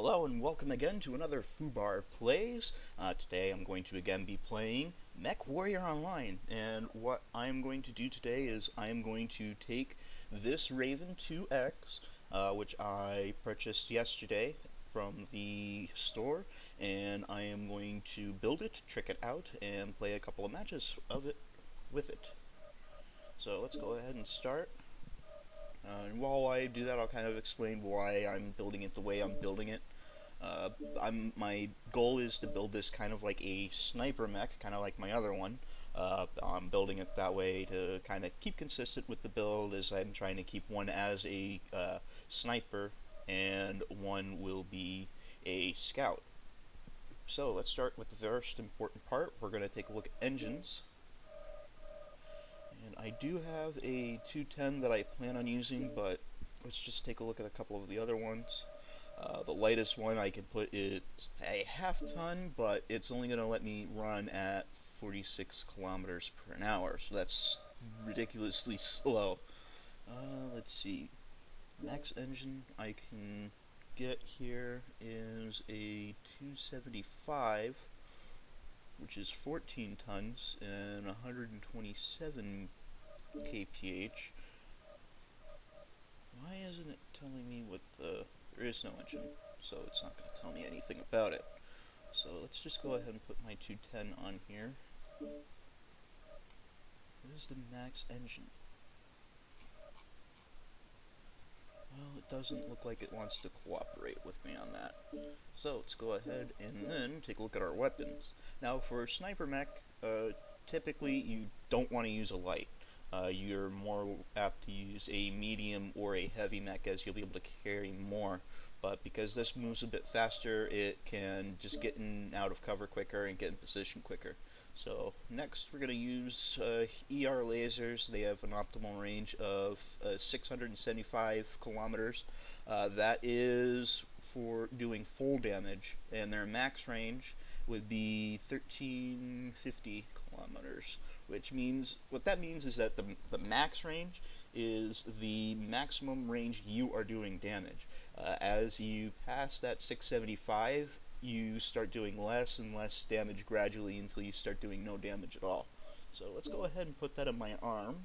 Hello and welcome again to another FUBAR Plays. Today I'm going to again be playing Mechwarrior Online, and what I'm going to do today is I am going to take this Raven 2X, which I purchased yesterday from the store, and I am going to build it, trick it out, and play a couple of matches of it with it. So let's go ahead and start. And while I do that, I'll kind of explain why I'm building it the way I'm building it. My goal is to build this kind of like a sniper mech, kind of like my other one. I'm building it that way to kind of keep consistent with the build, as I'm trying to keep one as a sniper and one will be a scout. So let's start with the first important part. We're going to take a look at engines. And I do have a 210 that I plan on using, but let's just take a look at a couple of the other ones. The lightest one I can put is a half ton, but it's only going to let me run at 46 kilometers per hour, so that's ridiculously slow. Let's see. Max engine I can get here is a 275, which is 14 tons and 127 kph. Why isn't it telling me what the... There is no engine, so it's not going to tell me anything about it. So let's just go ahead and put my 210 on here. What is the max engine? Well, it doesn't look like it wants to cooperate with me on that. So let's go ahead and then take a look at our weapons. Now for sniper mech, typically you don't want to use a light. You're more apt to use a medium or a heavy mech, as you'll be able to carry more. But because this moves a bit faster, it can just get in and out of cover quicker and get in position quicker. So next we're going to use ER lasers. They have an optimal range of 675 kilometers. That is for doing full damage, and their max range would be 1350 kilometers. Which means, what that means is that the max range is the maximum range you are doing damage. As you pass that 675, you start doing less and less damage gradually until you start doing no damage at all. So let's go ahead and put that on my arm.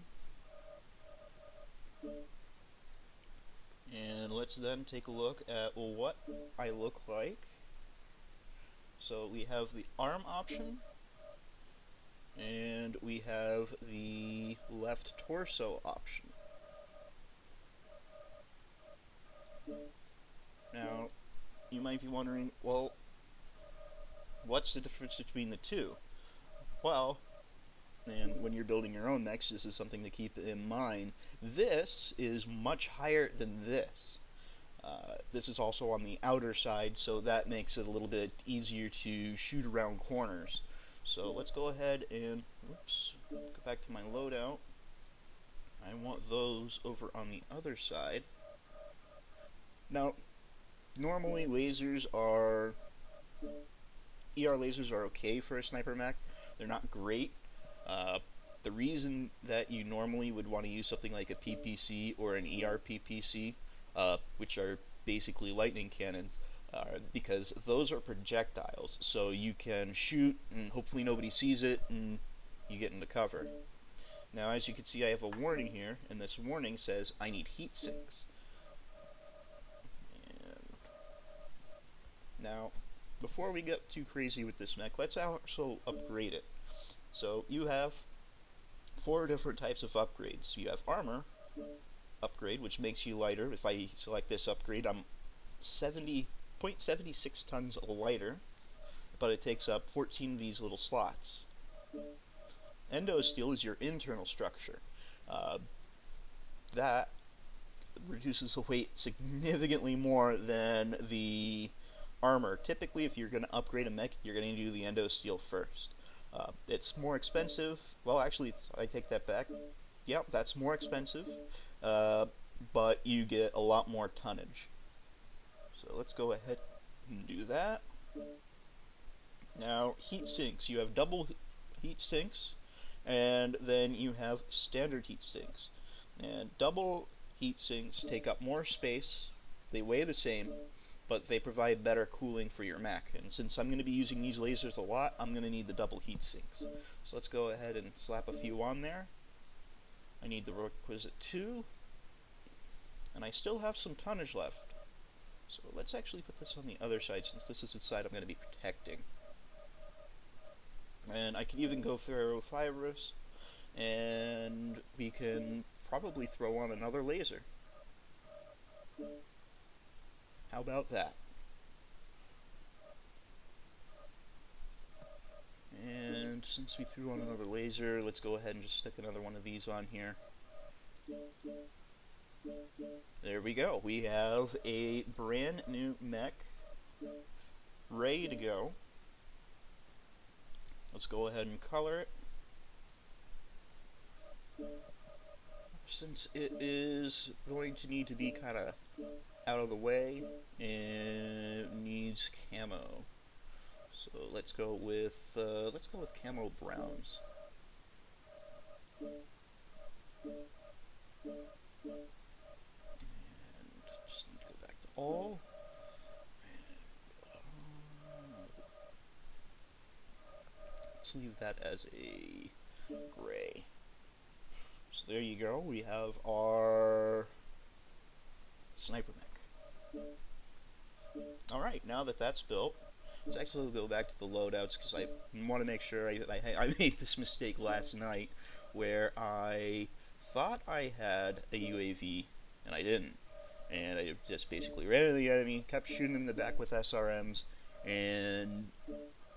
And let's then take a look at what I look like. So we have the arm option, and we have the left torso option. Now, you might be wondering, well, what's the difference between the two? Well, and when you're building your own mechs, this is something to keep in mind. This is much higher than this. This is also on the outer side, so that makes it a little bit easier to shoot around corners. So let's go ahead and, go back to my loadout. I want those over on the other side. Now, normally lasers are, ER lasers are okay for a sniper mech. They're not great. The reason that you normally would want to use something like a PPC or an ER PPC, which are basically lightning cannons, because those are projectiles, so you can shoot and hopefully nobody sees it and you get into cover. Now, as you can see, I have a warning here, and this warning says I need heat sinks. And now, before we get too crazy with this mech, let's also upgrade it. So you have 4 different types of upgrades. You have armor upgrade, which makes you lighter. If I select this upgrade, I'm 0.76 tons lighter, but it takes up 14 of these little slots. Endosteel is your internal structure. That reduces the weight significantly more than the armor. Typically, if you're going to upgrade a mech, you're going to do the endosteel first. It's more expensive. Well, actually, I take that back. Yep, that's more expensive, but you get a lot more tonnage. So let's go ahead and do that. Now, heat sinks. You have double heat sinks, and then you have standard heat sinks. And double heat sinks take up more space, they weigh the same, but they provide better cooling for your mech. And since I'm going to be using these lasers a lot, I'm going to need the double heat sinks. So let's go ahead and slap a few on there. I need the requisite 2, and I still have some tonnage left. So let's actually put this on the other side, since this is the side I'm going to be protecting. And I can even go ferrofibrous, and we can probably throw on another laser. How about that? And since we threw on another laser, let's go ahead and just stick another one of these on here. There we go. We have a brand new mech ready to go. Let's go ahead and color it. Since it is going to need to be kind of out of the way, and it needs camo. So let's go with camo browns. And just need to go back to all. Let's leave that as a gray. So there you go. We have our sniper mech. Alright, now that that's built, let's actually go back to the loadouts, because I want to make sure I made this mistake last night where I thought I had a UAV and I didn't. And I just basically ran into the enemy, kept shooting them in the back with SRMs, and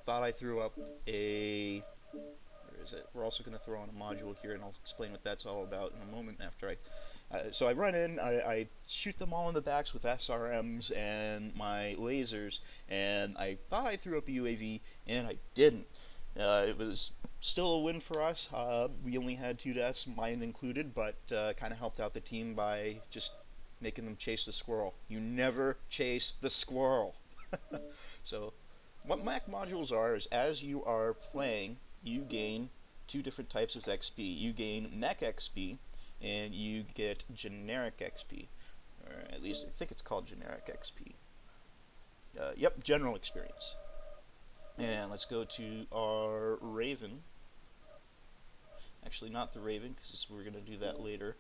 thought I threw up a... Where is it? We're also going to throw on a module here, and I'll explain what that's all about in a moment after I... so I run in, I shoot them all in the backs with SRMs and my lasers, and I thought I threw up a UAV, and I didn't. It was still a win for us. We only had 2 deaths, mine included, but kind of helped out the team by just making them chase the squirrel. You never chase the squirrel. So what mech modules are is, as you are playing, you gain 2 different types of XP. You gain mech XP, and you get generic XP. Or at least I think it's called generic XP. Yep, general experience. And let's go to our Raven. Actually, not the Raven, because we're going to do that later.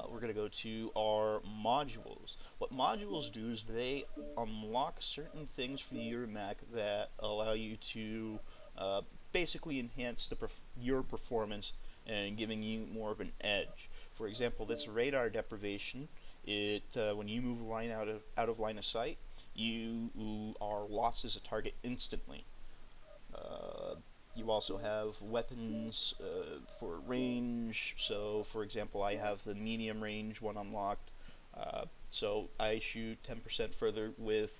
We're going to go to our modules. What modules do is they unlock certain things for your mech that allow you to basically enhance your performance and giving you more of an edge. For example, this radar deprivation, when you move a line out of line of sight, you are lost as a target instantly. You also have weapons for range. So, for example, I have the medium range one unlocked. So I shoot 10% further with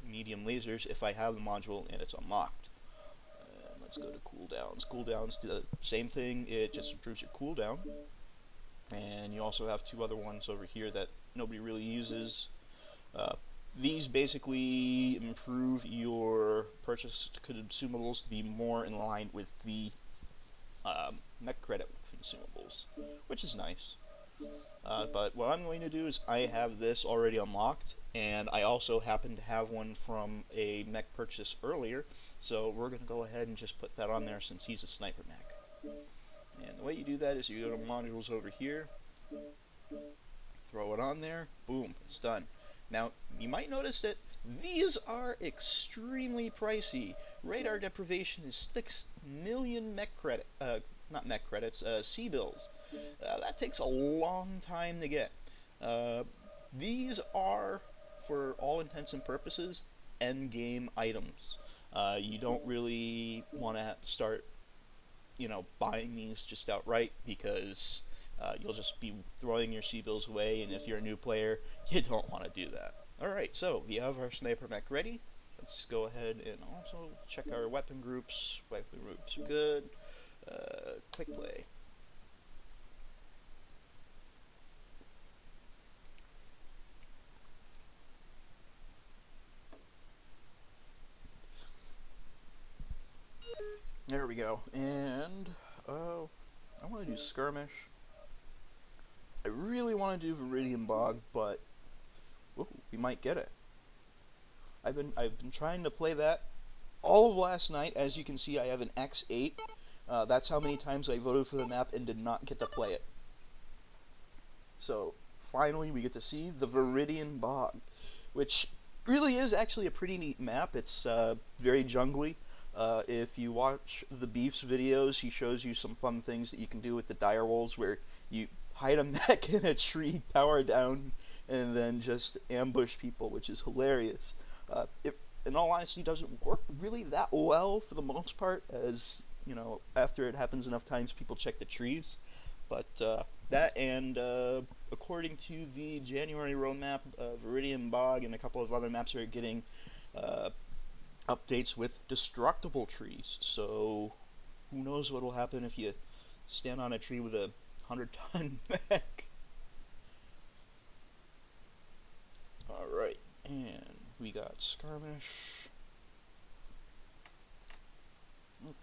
medium lasers if I have the module and it's unlocked. Let's go to cooldowns. Cooldowns do the same thing. It just improves your cooldown. And you also have 2 other ones over here that nobody really uses. These basically improve your purchased consumables to be more in line with the mech credit consumables, which is nice. But what I'm going to do is, I have this already unlocked, and I also happen to have one from a mech purchase earlier, so we're going to go ahead and just put that on there since he's a sniper mech. And the way you do that is you go to modules over here, throw it on there, boom, it's done. Now, you might notice that these are extremely pricey. Radar deprivation is 6 million mech credit, not mech credits, C-bills. That takes a long time to get. These are, for all intents and purposes, endgame items. You don't really want to start, buying these just outright, because you'll just be throwing your C-bills away, and if you're a new player, you don't want to do that. Alright, so we have our sniper mech ready. Let's go ahead and also check our weapon groups. Weapon groups are good. Quick play. There we go. And I want to do skirmish. I really want to do Viridian Bog, but we might get it. I've been trying to play that all of last night. As you can see, I have an X8. That's how many times I voted for the map and did not get to play it. So finally we get to see the Viridian Bog, which really is actually a pretty neat map. It's very jungly. If you watch the Beef's videos, he shows you some fun things that you can do with the direwolves, where you hide a mech in a tree, power down, and then just ambush people, which is hilarious. It, in all honesty, doesn't work really that well for the most part, as, you know, after it happens enough times, people check the trees. But that, and according to the January roadmap, Viridian Bog and a couple of other maps are getting updates with destructible trees. So who knows what will happen if you stand on a tree with a 100-ton mech. Alright, and we got skirmish.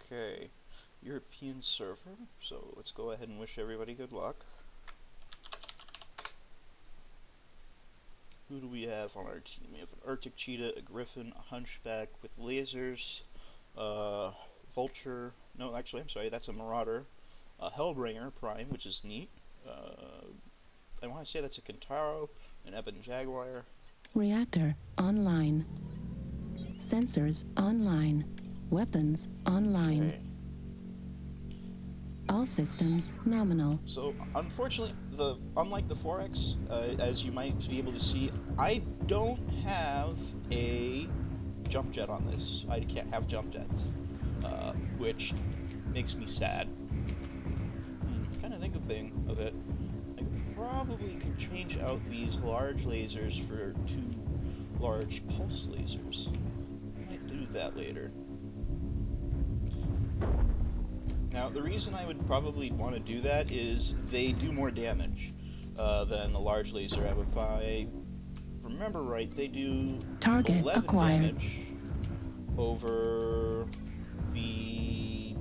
Okay, European server, so let's go ahead and wish everybody good luck. Who do we have on our team? We have an Arctic Cheetah, a Griffin, a Hunchback with lasers, Vulture, no, actually, I'm sorry, that's a Marauder, a Hellbringer Prime, which is neat, I want to say that's a Kentaro, an Ebon Jaguar. Reactor online. Sensors online. Weapons online. Okay. All systems nominal. So, unfortunately, unlike the 4X, as you might be able to see, I don't have a jump jet on this. I can't have jump jets, which makes me sad. Kind of think of it. I probably could change out these large lasers for 2 large pulse lasers. I might do that later. Now, the reason I would probably want to do that is they do more damage than the large laser. If I remember right, they do Target 11 acquired. damage over the...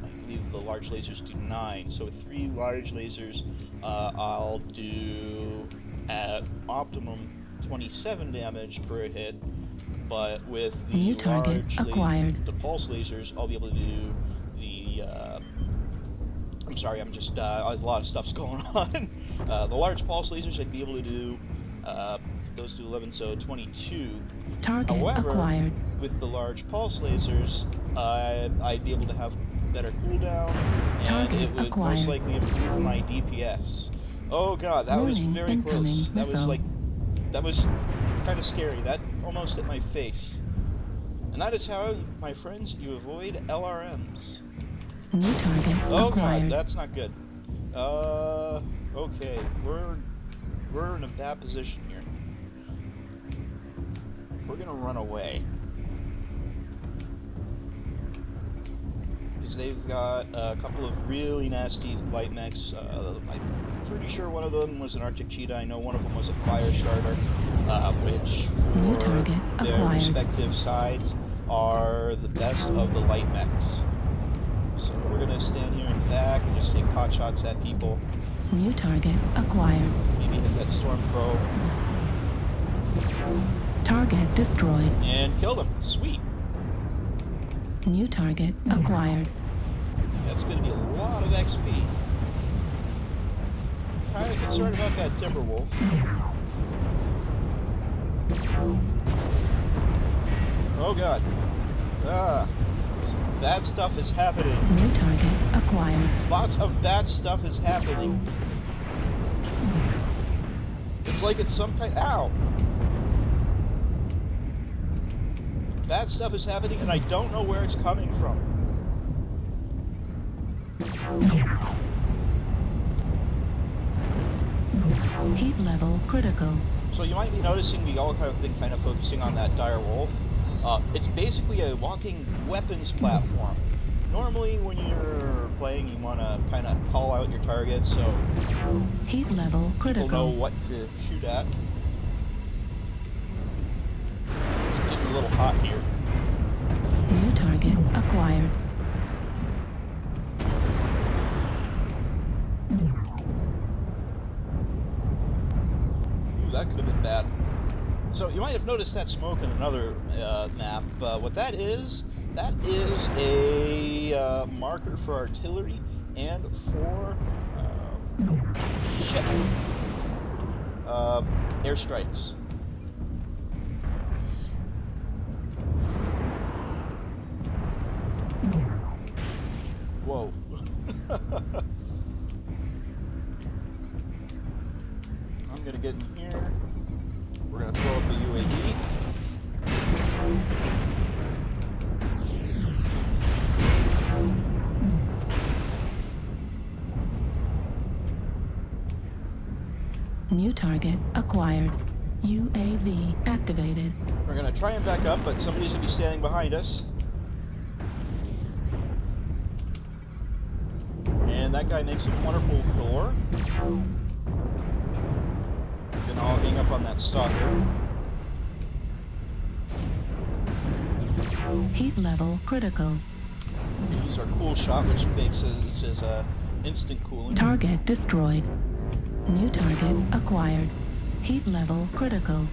I believe the large lasers do 9. So with 3 large lasers, I'll do at optimum 27 damage per hit. But with the New target acquired. The pulse lasers, I'll be able to do the. I'm sorry, I'm just a lot of stuff's going on. The large pulse lasers, I'd be able to do. Those do 11, so 22. Target However, acquired. with the large pulse lasers, I'd be able to have better cooldown, and Target it would acquired. most likely improve my DPS. Oh god, that was Warning, very incoming close. missile. That was kind of scary. That almost hit my face. And that is how, my friends, you avoid LRMs. New target Oh acquired. god, that's not good. Okay, we're in a bad position here. We're gonna run away. Because they've got a couple of really nasty light mechs. I'm pretty sure one of them was an Arctic Cheetah. I know one of them was a fire starter, which New for target their acquired. respective sides are the best of the light mechs. So we're gonna stand here in the back and just take pot shots at people. New target acquired. Maybe hit that storm crow Target destroyed. and kill them. Sweet. New target acquired. That's gonna be a lot of XP. Kind of concerned about that Timberwolf. Oh god. Bad stuff is happening. New target acquired. Lots of bad stuff is happening. It's like it's some kind... Ow! Bad stuff is happening and I don't know where it's coming from. Heat level critical. So you might be noticing we all have been kind of focusing on that dire wolf. It's basically a walking weapons platform. Normally when you're playing you want to kind of call out your targets so Heat level people know critical. what to shoot at. It's getting a little hot here. New target acquired. Ooh, that could have been bad. So you might have noticed that smoke in another map. What that is a marker for artillery and for ship airstrikes. Whoa. I'm gonna get in here. We're gonna throw up a UAV. New target acquired. UAV activated. We're gonna try and back up, but somebody's gonna be standing behind us. And that guy makes a wonderful door. Then I'll hang up on that stalker. Heat level critical. We use our cool shot, which makes it as instant cooling. Target destroyed. New target acquired. Heat level critical.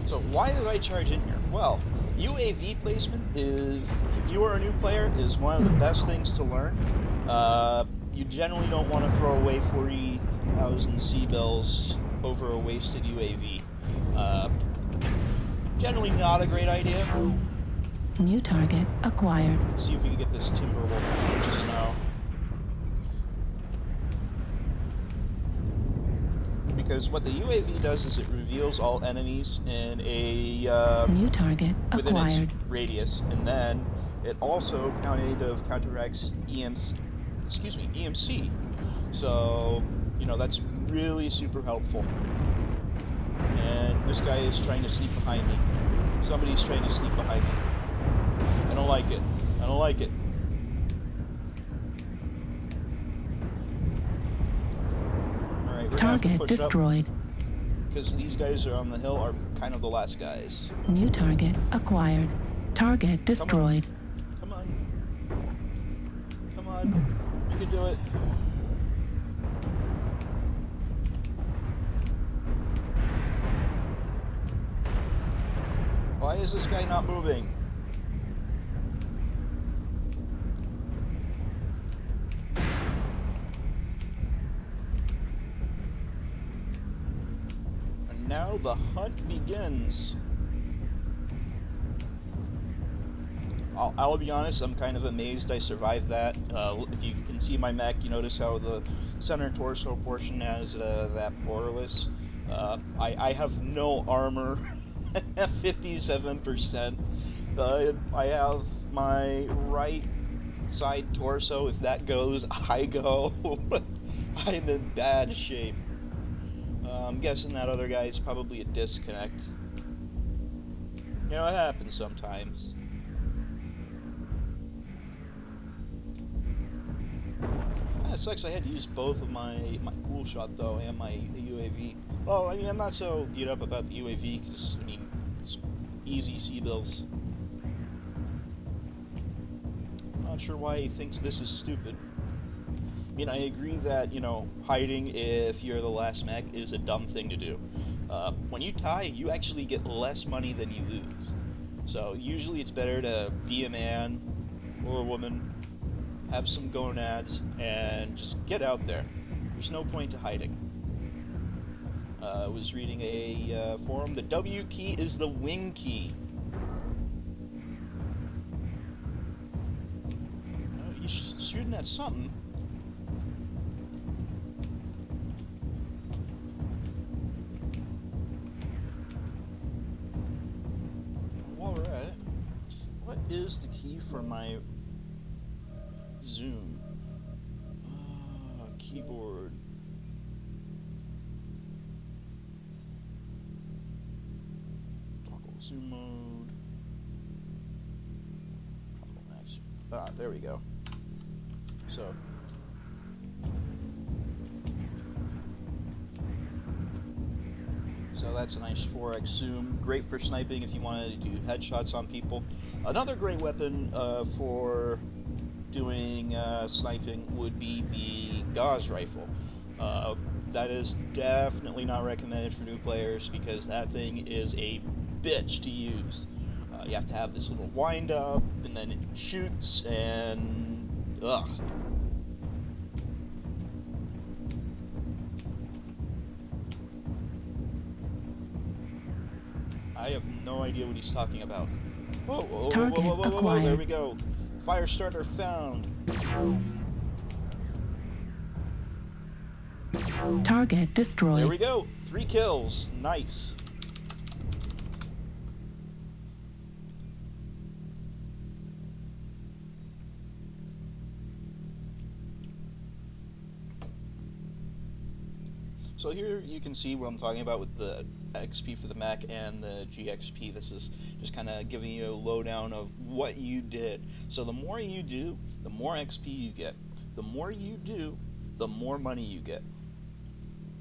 So why did I charge in here? Well, UAV placement, if you are a new player, is one of the best things to learn. You generally don't want to throw away 40,000 C-bills over a wasted UAV. Generally not a great idea. New target acquired. Let's see if we can get this Timberwolf just now. Because what the UAV does is it reveals all enemies in a New target within acquired. its radius, and then it also counteracts EMC. So, you know, that's really super helpful. And this guy is trying to sneak behind me. Somebody's trying to sneak behind me. I don't like it. I don't like it. Target destroyed. Because these guys are on the hill are kind of the last guys. New target acquired. Target destroyed. Come on. Come on. You can do it. Why is this guy not moving? Now the hunt begins. I'll be honest, I'm kind of amazed I survived that. If you can see my mech, you notice how the center torso portion has that borderless. I have no armor at 57%. I have my right side torso. If that goes, I go. I'm in bad shape. I'm guessing that other guy's probably a disconnect. You know, it happens sometimes. It sucks I had to use both of my cool shot though and my UAV. Well, I mean, I'm not so beat up about the UAV because, I mean, it's easy C-bills. I'm not sure why he thinks this is stupid. I mean, I agree that, you know, hiding if you're the last mech is a dumb thing to do. When you tie, you actually get less money than you lose. So usually it's better to be a man or a woman, have some gonads, and just get out there. There's no point to hiding. I was reading a forum. The W key is the wing key. You're shooting at something. Alright. What is the key for my zoom? Keyboard. Toggle zoom mode. Toggle max. There we go. So that's a nice 4x zoom. Great for sniping if you wanted to do headshots on people. Another great weapon for doing sniping would be the Gauss rifle. that is definitely not recommended for new players because that thing is a bitch to use. You have to have this little wind up, and then it shoots, and ugh. I have no idea what he's talking about. Whoa, whoa, whoa, whoa, Target whoa, whoa, whoa, whoa, there acquired. we go. Fire starter found. Target There destroyed. we go. 3 kills. Nice. So here you can see what I'm talking about with the XP for the mech and the GXP. This is just kind of giving you a lowdown of what you did. So the more you do, the more XP you get. The more you do, the more money you get.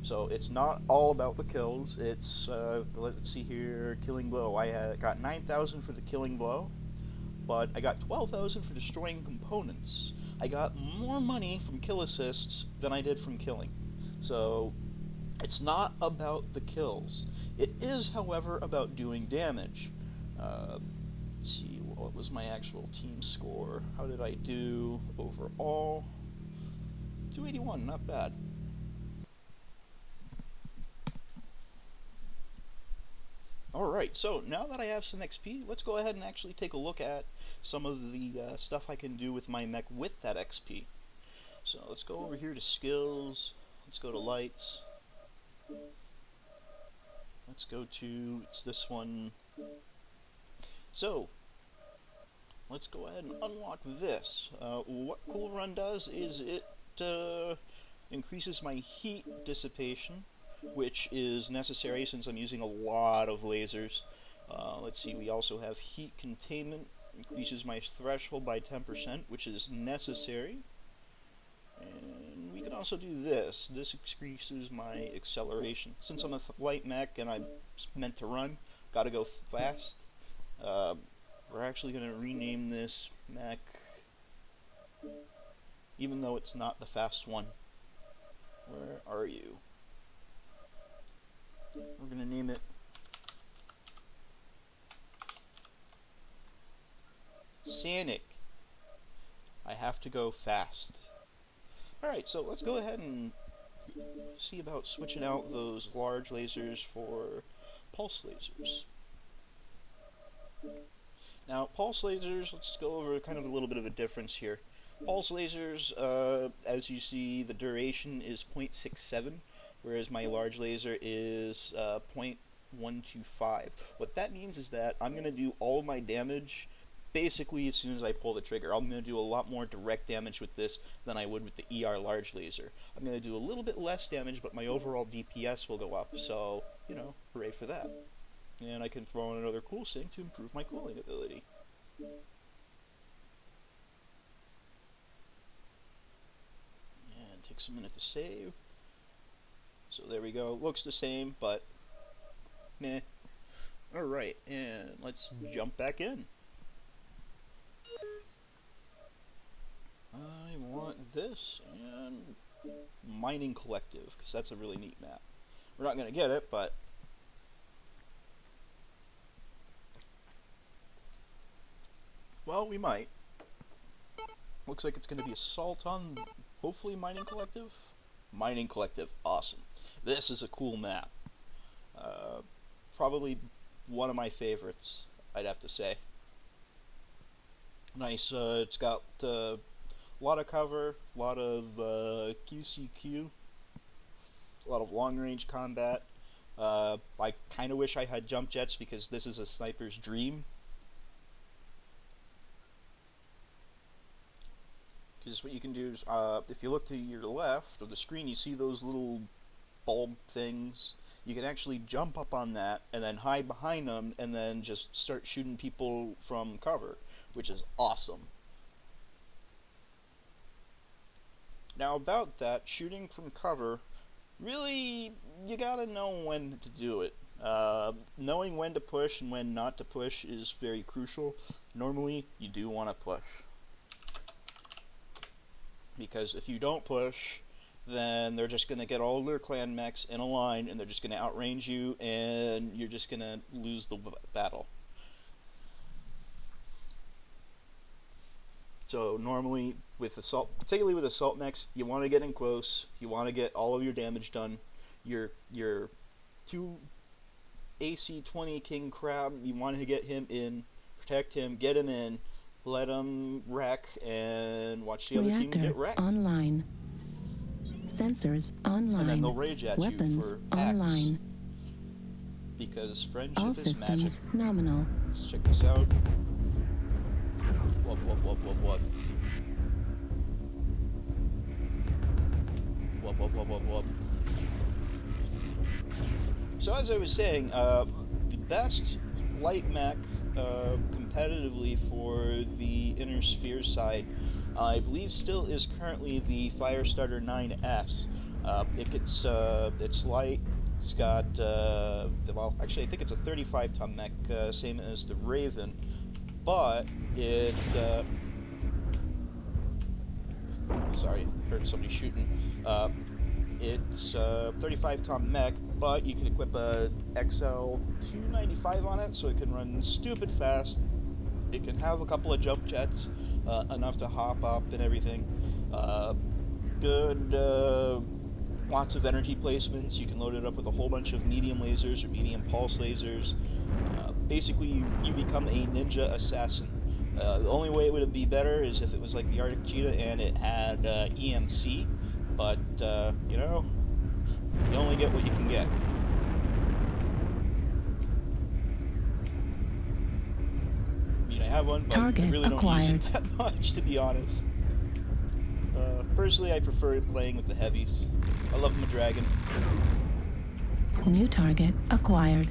So it's not all about the kills. It's, let's see here, killing blow. I got 9,000 for the killing blow, but I got 12,000 for destroying components. I got more money from kill assists than I did from killing. So it's not about the kills. It is, however, about doing damage. Let's see, what was my actual team score? How did I do overall? 281, not bad. Alright, so now that I have some XP, let's go ahead and actually take a look at some of the stuff I can do with my mech with that XP. So let's go over here to skills, let's go to lights, let's go to, it's this one. So, let's go ahead and unlock this. What Cool Run does is it increases my heat dissipation, which is necessary since I'm using a lot of lasers. Let's see, we also have heat containment, increases my threshold by 10%, which is necessary. And we can also do this. This increases my acceleration. Since I'm a light mech and I'm meant to run, gotta go fast. We're actually going to rename this mech, even though it's not the fast one. Where are you? We're going to name it Sanic. I have to go fast. Alright, so let's go ahead and see about switching out those large lasers for pulse lasers. Now, pulse lasers, let's go over kind of a little bit of a difference here. Pulse lasers, as you see, the duration is 0.67, whereas my large laser is 0.125. What that means is that I'm going to do all of my damage basically as soon as I pull the trigger. I'm going to do a lot more direct damage with this than I would with the ER large laser. I'm going to do a little bit less damage, but my overall DPS will go up, so, you know, hooray for that. And I can throw in another cool thing to improve my cooling ability. And takes a minute to save. So there we go. Looks the same, but meh. Alright, and let's jump back in. I want this and Mining Collective, because that's a really neat map. We're not going to get it, but well, we might. Looks like it's going to be Assault on, hopefully, Mining Collective? Mining Collective, awesome. This is a cool map. Probably one of my favorites, I'd have to say. Nice, it's got a lot of cover, a lot of QCQ, a lot of long-range combat. I kind of wish I had jump jets because this is a sniper's dream. Because what you can do is, if you look to your left of the screen, you see those little bulb things. You can actually jump up on that and then hide behind them and then just start shooting people from cover, which is awesome. Now about that, shooting from cover, really, you gotta know when to do it. Knowing when to push and when not to push is very crucial. Normally, you do want to push. Because if you don't push, then they're just going to get all their clan mechs in a line, and they're just going to outrange you, and you're just going to lose the battle. So normally, with assault, particularly with assault mechs, you want to get in close, you want to get all of your damage done. Your 2 AC-20 King Crab, you want to get him in, protect him, get him in, let him wreck, and watch the other team Reactor get wrecked. online. Sensors online. And then they'll rage at Weapons you for hacks. online. Because friendship All is systems magic. nominal. Let's check this out. Wub, wub, wub, wub, wub. Wub, wub, wub, wub, wub. So as I was saying, the best light mech competitively for the Inner Sphere side, I believe still is currently the Firestarter 9S. It's light. It's got well, actually I think it's a 35-ton mech, same as the Raven, but it sorry, heard somebody shooting. It's a 35-ton mech, but you can equip a XL 295 on it, so it can run stupid fast. It can have a couple of jump jets, enough to hop up and everything. Good, lots of energy placements. You can load it up with a whole bunch of medium lasers or medium pulse lasers. Basically, you become a ninja assassin. The only way it would be better is if it was like the Arctic Cheetah and it had EMC, but, you know, you only get what you can get. I mean, I have one, but Target I really don't use acquired. it that much, to be honest. Personally, I prefer playing with the heavies. I love my dragon. New target acquired.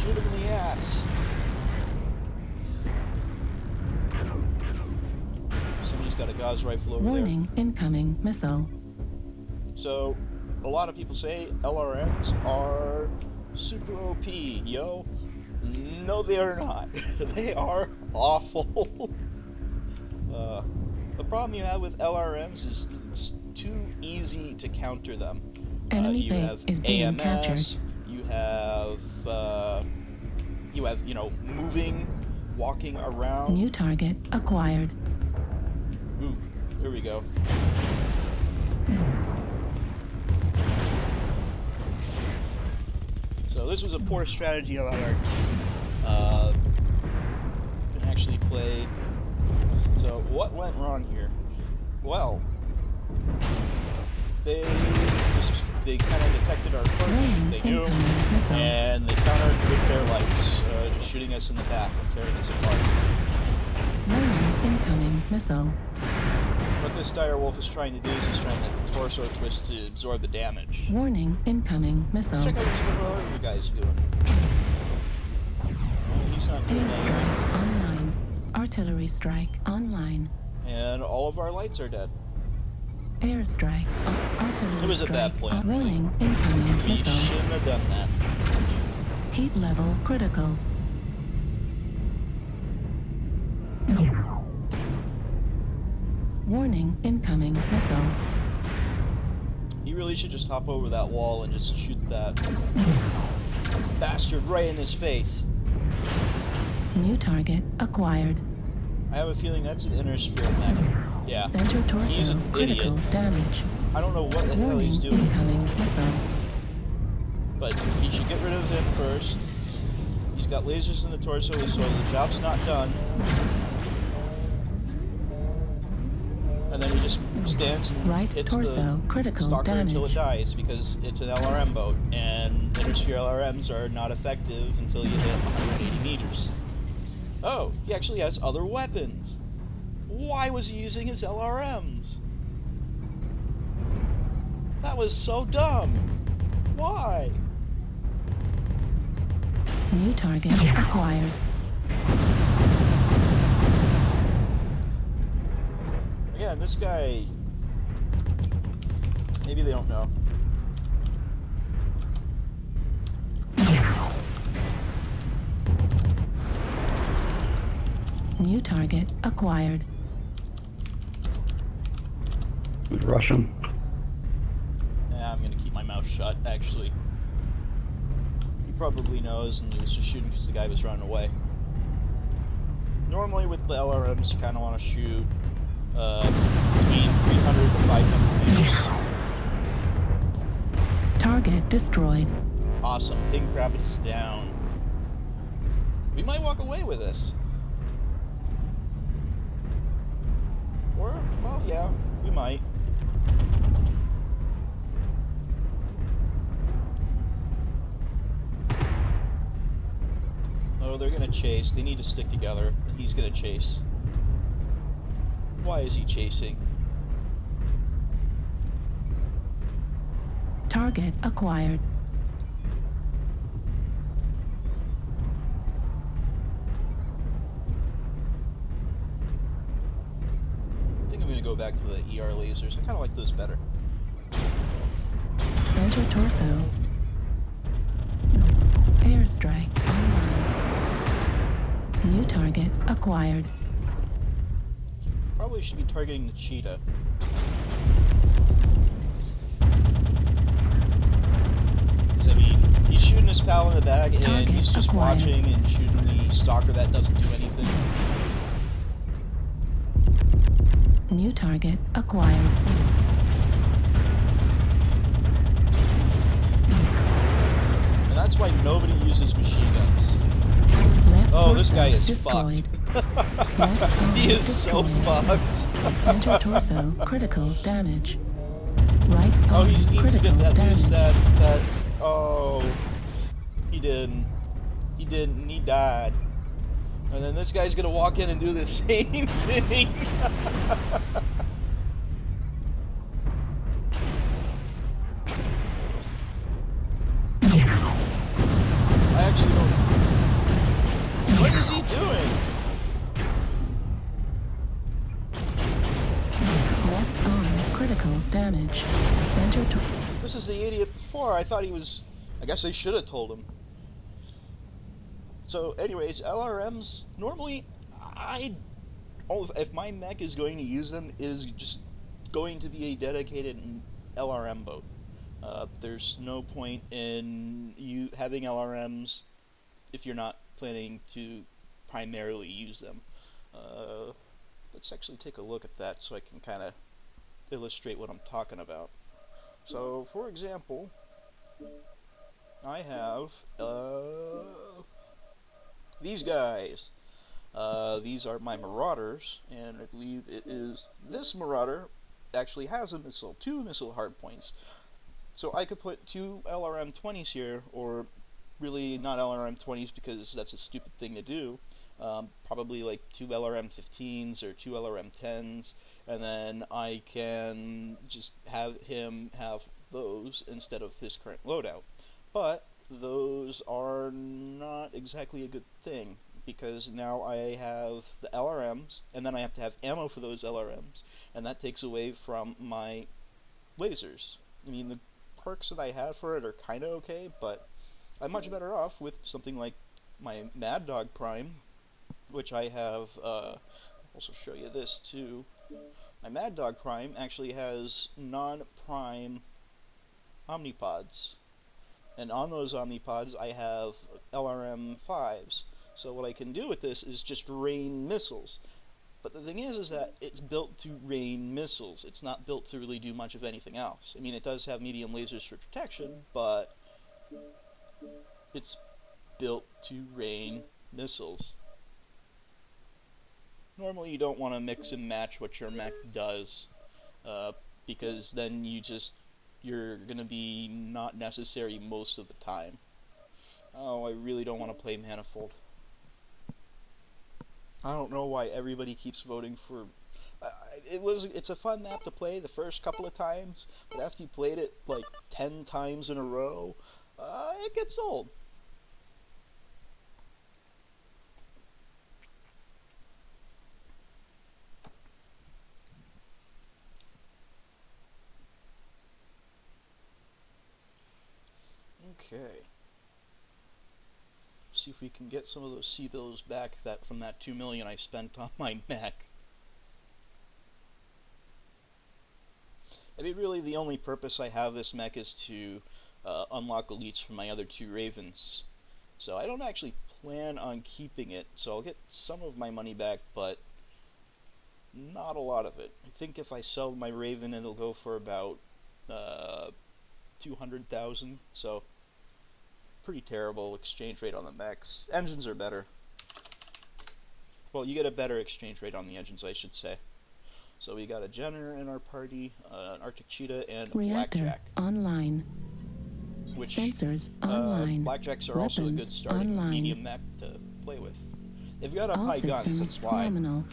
Shoot him in the ass. Somebody's got a Gauss rifle over Warning, incoming missile. there. So, a lot of people say LRMs are super OP, yo. No, they are not. They are awful. The problem you have with LRMs is it's too easy to counter them. Enemy You base have is being AMS, captured. you have, you know, moving, walking around. New target acquired. Ooh, here we go. So this was a poor strategy on our team. Can actually play. So what went wrong here? Well, they kind of detected our approach. Warning, They knew, incoming missile. and they countered with their lights, just shooting us in the back and tearing us apart. Warning, incoming missile. What this dire wolf is trying to do is he's trying to torso twist to absorb the damage. Warning, incoming missile. Check out what the guy's doing. He's not doing anything. Airstrike online. Artillery strike online. And all of our lights are dead. Airstrike. Artillery It was at that strike. point. Warning, incoming We missile. shouldn't have done that. Heat level critical. Warning, incoming missile. He really should just hop over that wall and just shoot that bastard right in his face. New target acquired. I have a feeling that's an Inner Sphere mech. Yeah. Center He's torso an critical idiot. damage. I don't know what the hell he's Warning, doing, incoming missile. but he should get rid of him first. He's got lasers in the torso, so the job's not done. And then he just stands and Right hits torso the critical stalker until it damage. dies, because it's an LRM boat, and Inner Sphere LRMs are not effective until you hit 180 meters. Oh, he actually has other weapons. Why was he using his LRMs? That was so dumb. Why? New target acquired. Again, this guy... Maybe they don't know. New target acquired. Russian. Yeah, I'm gonna keep my mouth shut, actually. He probably knows, and he was just shooting because the guy was running away. Normally with the LRMs, you kind of want to shoot between 300 to 500 meters. Target destroyed. Awesome. Ping crab is down. We might walk away with this. Or, well, yeah, we might. Oh, they're gonna chase. They need to stick together, and he's gonna chase. Why is he chasing? Target acquired. I think I'm gonna go back to the ER lasers. I kind of like those better. Center torso. Airstrike online. New target acquired. Probably should be targeting the cheetah. I mean, he's shooting his pal in the back, and Target he's just acquired. watching and shooting the stalker that doesn't do anything. New target acquired. And that's why nobody uses machine guns. Left Oh, this torso guy is destroyed. fucked. Left arm He is so destroyed. fucked. Center torso critical damage. Right Oh, arm he needs to critical get that, damage. oh. He didn't. He didn't, he died. And then this guy's gonna walk in and do the same thing. I actually don't... What is he doing? Left arm critical damage. Center torso. This is the idiot before. I thought he was... I guess I should have told him. So, anyways, LRMs, normally, if my mech is going to use them, it is just going to be a dedicated LRM boat. There's no point in you having LRMs if you're not planning to primarily use them. Let's actually take a look at that so I can kind of illustrate what I'm talking about. So, for example, I have these guys. These are my Marauders, and I believe it is this Marauder actually has a missile, 2 missile hardpoints. So I could put 2 LRM-20s here, or really not LRM-20s because that's a stupid thing to do. Probably like 2 LRM-15s or 2 LRM-10s, and then I can just have him have those instead of his current loadout. But those are not exactly a good thing, because now I have the LRMs, and then I have to have ammo for those LRMs, and that takes away from my lasers. I mean, the perks that I have for it are kind of okay, but I'm much better off with something like my Mad Dog Prime, which I have, also show you this too. My Mad Dog Prime actually has non-prime omnipods. And on those omnipods, I have LRM-5s. So what I can do with this is just rain missiles. But the thing is that it's built to rain missiles. It's not built to really do much of anything else. I mean, it does have medium lasers for protection, but it's built to rain missiles. Normally you don't want to mix and match what your mech does, because then you're going to be not necessary most of the time. Oh, I really don't want to play Manifold. I don't know why everybody keeps voting for... it's a fun map to play the first couple of times, but after you played it like 10 times in a row, it gets old. Okay. See if we can get some of those C-bills back from that 2 million I spent on my mech. I mean, really, the only purpose I have this mech is to unlock elites from my other two ravens. So I don't actually plan on keeping it, so I'll get some of my money back, but not a lot of it. I think if I sell my raven, it'll go for about 200,000, so pretty terrible exchange rate on the mechs. Engines are better. Well, you get a better exchange rate on the engines, I should say. So we got a Jenner in our party, an Arctic Cheetah, and a Reactor Blackjack. online. Which, Sensors online. Blackjacks are also a good Weapons starting online. medium mech to play with. They've got All high guns, systems that's why. nominal.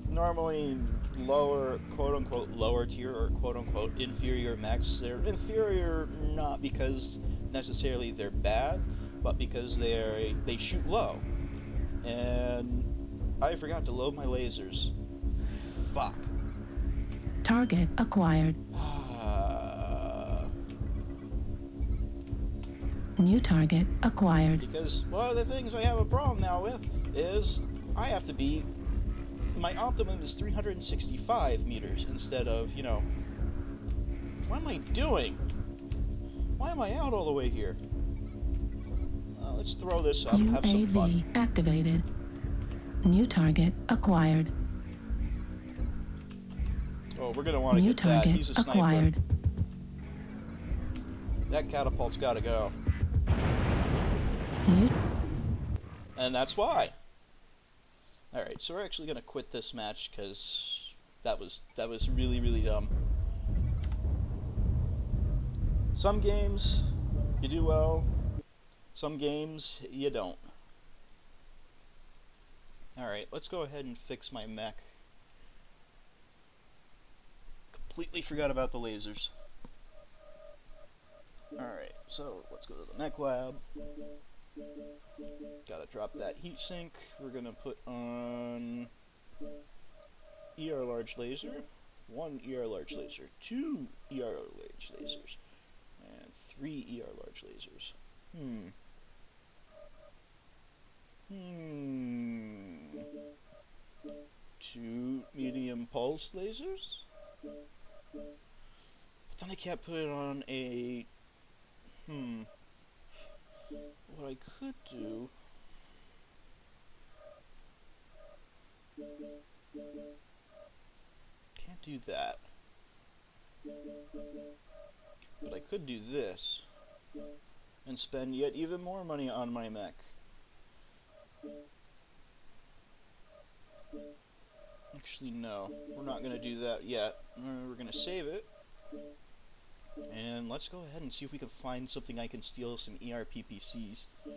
Normally, lower, quote-unquote, lower tier or quote-unquote inferior mechs, they're inferior not because necessarily they're bad, but because they shoot low. And I forgot to load my lasers. Fuck. Target acquired. New target acquired. Because one of the things I have a problem now with is I have to be... My optimum is 365 meters instead of, you know... What am I doing? Why am I out all the way here? Let's throw this up, have some fun. UAV activated. New target acquired. Oh, we're gonna want to New get that. target He's a sniper. acquired. That catapult's gotta go. New And that's why. Alright, so we're actually gonna quit this match because that was really, really dumb. Some games you do well, some games you don't. Alright, let's go ahead and fix my mech. Completely forgot about the lasers. Alright, so let's go to the mech lab. Gotta drop that heatsink. We're gonna put on ER large laser, 1 ER large laser, 2 ER large lasers, and 3 ER large lasers. 2 medium pulse lasers? But then I can't put it on a... What I could do... Can't do that. But I could do this. And spend yet even more money on my mech. Actually, no. We're not going to do that yet. We're going to save it. And let's go ahead and see if we can find something I can steal some ER PPCs. I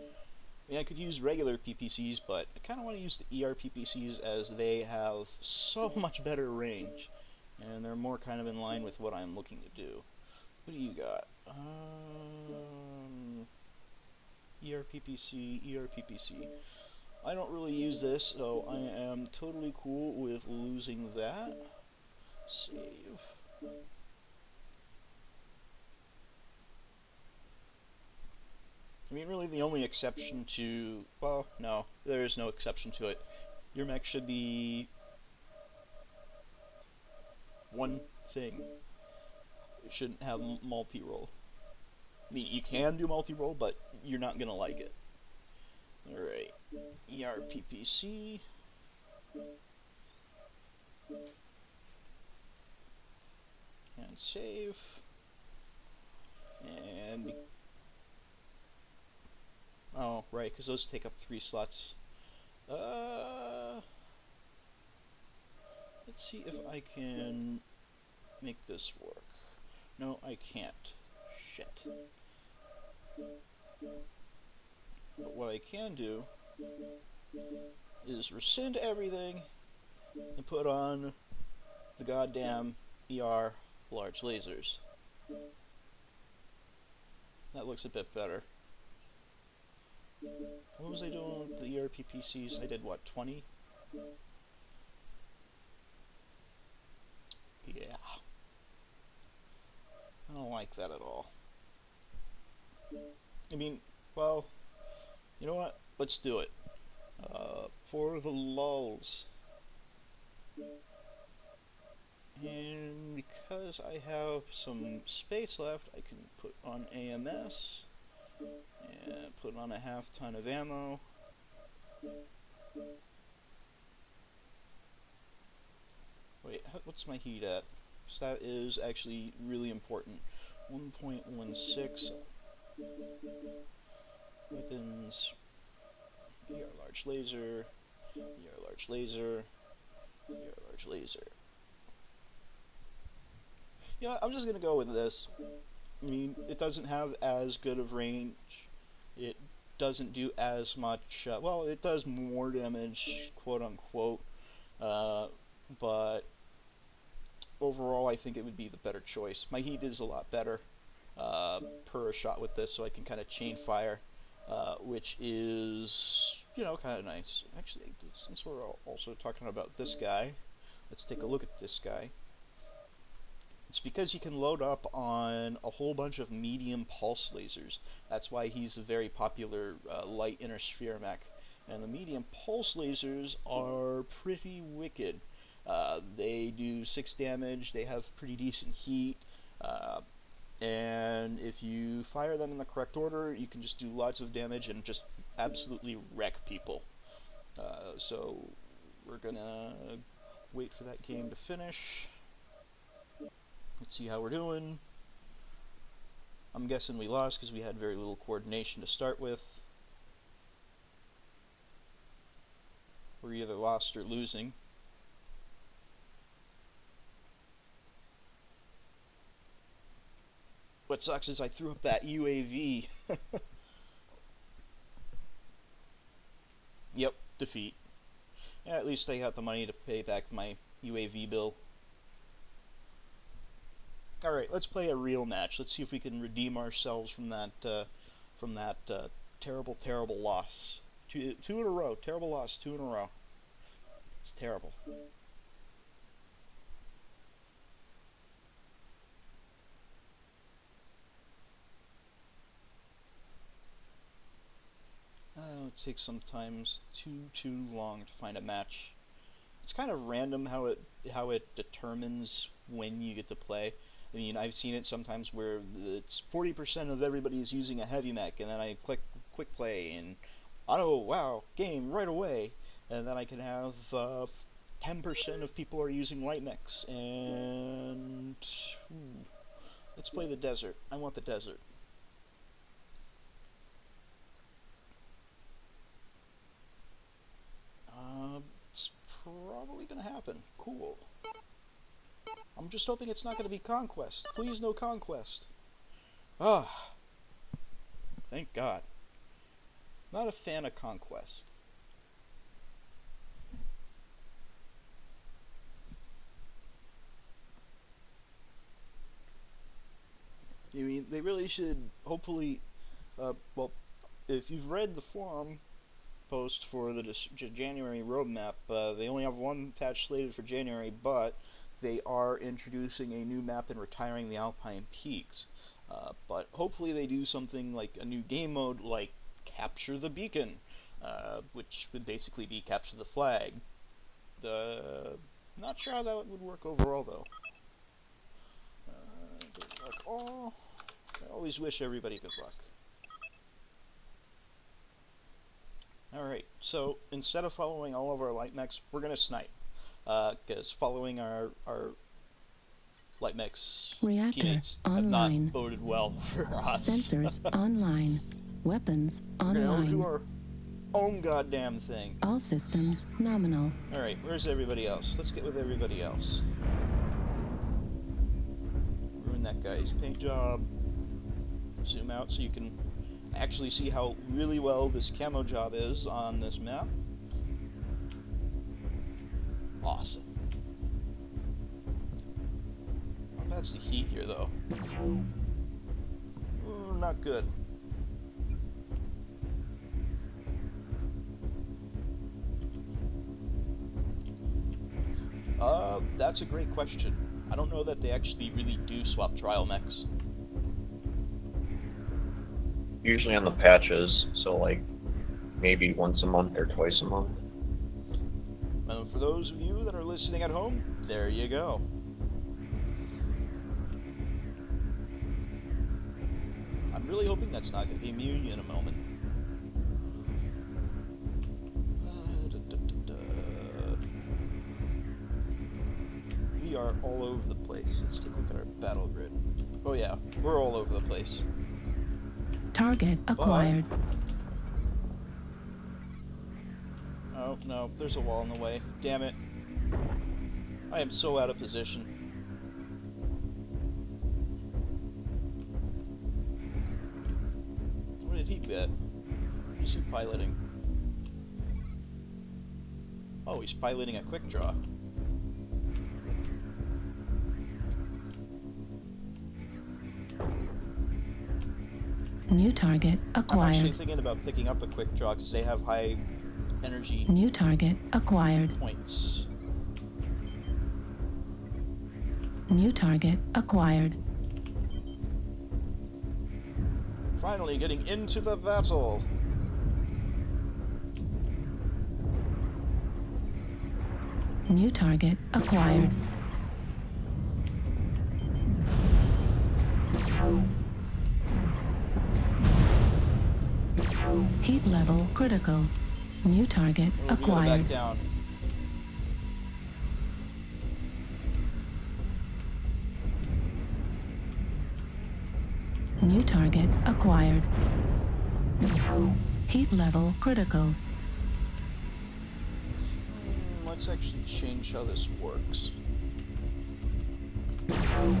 mean, I could use regular PPCs, but I kind of want to use the ER PPCs as they have so much better range. And they're more kind of in line with what I'm looking to do. What do you got? ER PPC, ER PPC. I don't really use this, so I am totally cool with losing that. Save. I mean, really the only exception to... Well, no, there is no exception to it. Your mech should be... one thing. It shouldn't have multi-roll. I mean, you can do multi-roll, but you're not gonna like it. Alright. ERPPC. And save. And... Oh, right, because those take up 3 slots. Let's see if I can make this work. No, I can't. Shit. But what I can do is rescind everything and put on the goddamn ER large lasers. That looks a bit better. What was I doing with the ERPPCs? I did what, 20? Yeah. I don't like that at all. I mean, well, you know what? Let's do it. For the lulz. And because I have some space left, I can put on AMS and put on a half ton of ammo. Wait, what's my heat at? So that is actually really important. 1.16 weapons. ER large laser. ER large laser. ER large laser. Yeah, I'm just gonna go with this. I mean, it doesn't have as good of range. It doesn't do as much. Well, it does more damage, quote unquote. But overall, I think it would be the better choice. My heat is a lot better per shot with this, so I can kind of chain fire, which is, you know, kind of nice. Actually, since we're also talking about this guy, let's take a look at this guy. It's because you can load up on a whole bunch of medium pulse lasers. That's why he's a very popular light inner sphere mech. And the medium pulse lasers are pretty wicked. They do 6 damage, they have pretty decent heat, and if you fire them in the correct order, you can just do lots of damage and just absolutely wreck people. So we're gonna wait for that game to finish. Let's see how we're doing. I'm guessing we lost because we had very little coordination to start with. We're either lost or losing. What sucks is I threw up that UAV. Yep, defeat. Yeah, at least I got the money to pay back my UAV bill. Alright, let's play a real match. Let's see if we can redeem ourselves from that terrible, terrible loss. Two in a row. Terrible loss, 2 in a row. It's terrible. It takes sometimes too long to find a match. It's kind of random how it determines when you get to play. I mean, I've seen it sometimes where it's 40% of everybody is using a heavy mech, and then I click quick play, and oh wow, game right away, and then I can have 10% of people are using light mechs, and let's play the desert. I want the desert. It's probably gonna happen. Cool. I'm just hoping it's not gonna be Conquest. Please, no Conquest. Ah, thank God. Not a fan of Conquest. I mean, they really should, hopefully, well, if you've read the forum post for the January roadmap, they only have one patch slated for January, but they are introducing a new map and retiring the Alpine Peaks. But hopefully they do something like a new game mode like Capture the Beacon, which would basically be Capture the Flag. Not sure how that would work overall, though. Good luck all. I always wish everybody good luck. Alright, so instead of following all of our light mechs, we're going to snipe. Because following our light mechs teammates have not boded well for us. Sensors online. Weapons online. We're going to do our own goddamn thing. All systems nominal. Alright, where's everybody else? Let's get with everybody else. Ruin that guy's paint job. Zoom out so you can actually see how really well this camo job is on this map. Awesome. How bad's the heat here, though? Not good. That's a great question. I don't know that they actually really do swap trial mechs. Usually on the patches, so like maybe once a month or twice a month. And for those of you that are listening at home, there you go. really hoping that's not going to be immune in a moment. We are all over the place. Let's take a look at our battle grid. Oh yeah, we're all over the place. Target acquired. Oh no, there's a wall in the way. Damn it. I am so out of position. What did he bet? Who's he piloting? Oh, he's piloting a quick draw. New target I'm actually acquired. thinking about picking up a quick draw because they have high energy New target acquired. points. New target acquired. Finally getting into the battle. New target acquired. Heat level critical. New target We'll go acquired. back down. New target acquired. Heat level critical. Let's actually change how this works.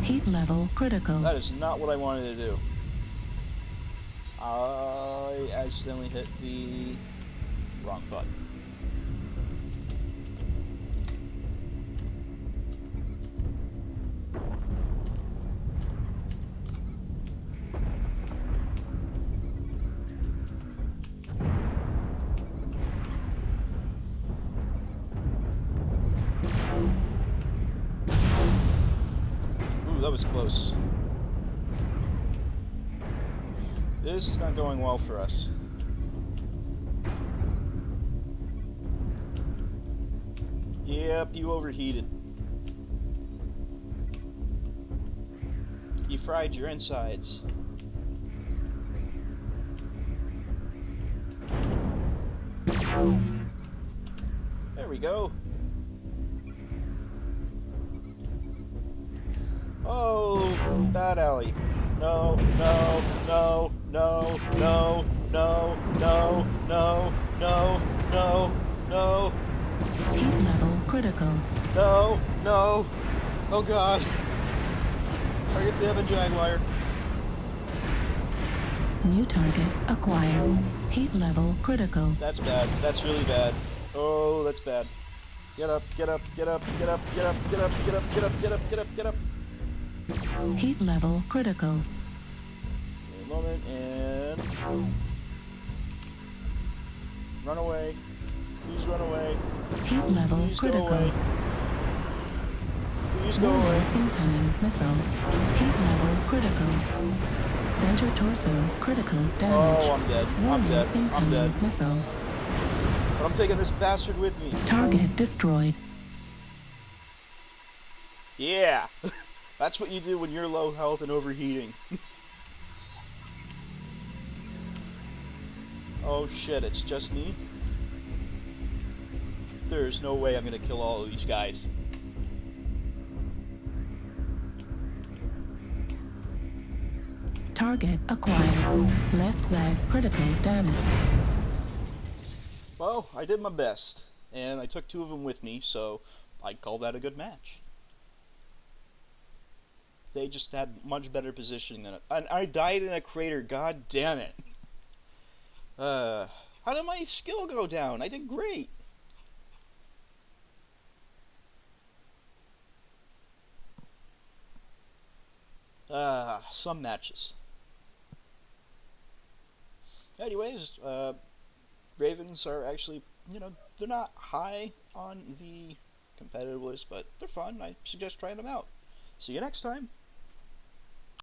Heat level critical. That is not what I wanted to do. I accidentally hit the wrong button. Ooh, that was close. This is not going well for us. Yep, you overheated. You fried your insides. There we go. Oh, bad alley. No, no, no, no, no, no, no, no, no, no, no, Heat level critical. no, no. Oh god. Target the Evan Jaguar. New target acquired. Heat level critical. That's bad. That's really bad. Oh, that's bad. Get up, get up, get up, get up, get up, get up, get up, get up, get up, get up, get up. Heat level critical. Give me a moment and run away. Please run away. Heat level Please go critical. away. Please go Warning, away. incoming missile. Heat level critical. Center torso critical Oh, damage. I'm dead. I'm Warning, dead. I'm incoming dead. missile. But I'm taking this bastard with me. Target destroyed. Yeah. That's what you do when you're low health and overheating. Oh shit, it's just me? There's no way I'm gonna kill all of these guys. Target acquired. Left leg critical damage. Well, I did my best. And I took 2 of them with me, so I'd call that a good match. They just had much better positioning than it. And I died in a crater, god damn it. How did my skill go down? I did great. Some matches. Anyways, Ravens are actually, you know, they're not high on the competitive list, but they're fun. I suggest trying them out. See you next time.